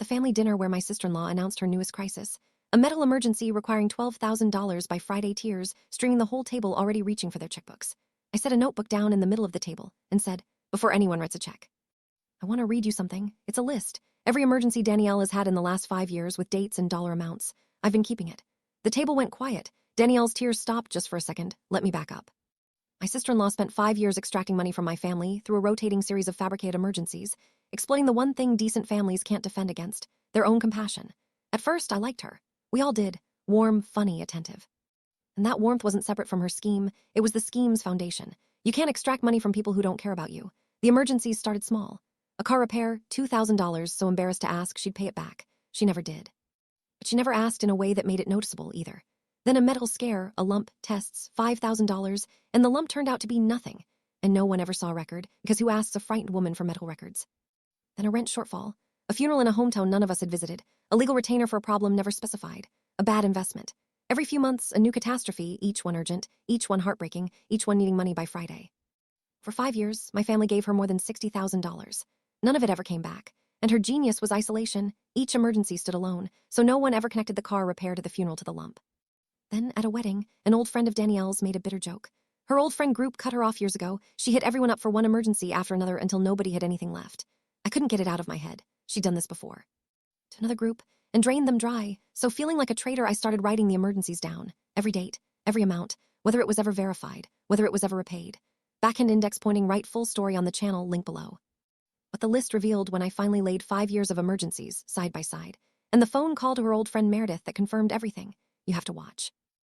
the family dinner where my sister-in-law announced her newest crisis. A medical emergency requiring $12,000 by Friday tears, stringing the whole table already reaching for their checkbooks. I set a notebook down in the middle of the table and said, before anyone writes a check, I want to read you something. It's a list. Every emergency Danielle has had in the last 5 years with dates and dollar amounts. I've been keeping it. The table went quiet. Danielle's tears stopped just for a second. Let me back up. My sister-in-law spent 5 years extracting money from my family through a rotating series of fabricated emergencies, exploiting the one thing decent families can't defend against, their own compassion. At first, I liked her. We all did. Warm, funny, attentive. And that warmth wasn't separate from her scheme. It was the scheme's foundation. You can't extract money from people who don't care about you. The emergencies started small. A car repair, $2,000, so embarrassed to ask she'd pay it back. She never did. But she never asked in a way that made it noticeable either. Then a medical scare, a lump, tests, $5,000, and the lump turned out to be nothing. And no one ever saw a record, because who asks a frightened woman for medical records? Then a rent shortfall. A funeral in a hometown none of us had visited. A legal retainer for a problem never specified. A bad investment. Every few months, a new catastrophe, each one urgent, each one heartbreaking, each one needing money by Friday. For 5 years, my family gave her more than $60,000. None of it ever came back. And her genius was isolation. Each emergency stood alone, so no one ever connected the car repair to the funeral to the lump. Then, at a wedding, an old friend of Danielle's made a bitter joke. Her old friend group cut her off years ago. She hit everyone up for one emergency after another until nobody had anything left. I couldn't get it out of my head. She'd done this before. To another group, and drained them dry. So feeling like a traitor, I started writing the emergencies down. Every date, every amount, whether it was ever verified, whether it was ever repaid. Backhand index pointing right, full story on the channel, link below. What the list revealed when I finally laid 5 years of emergencies side by side, and the phone call to her old friend Meredith that confirmed everything. You have to watch.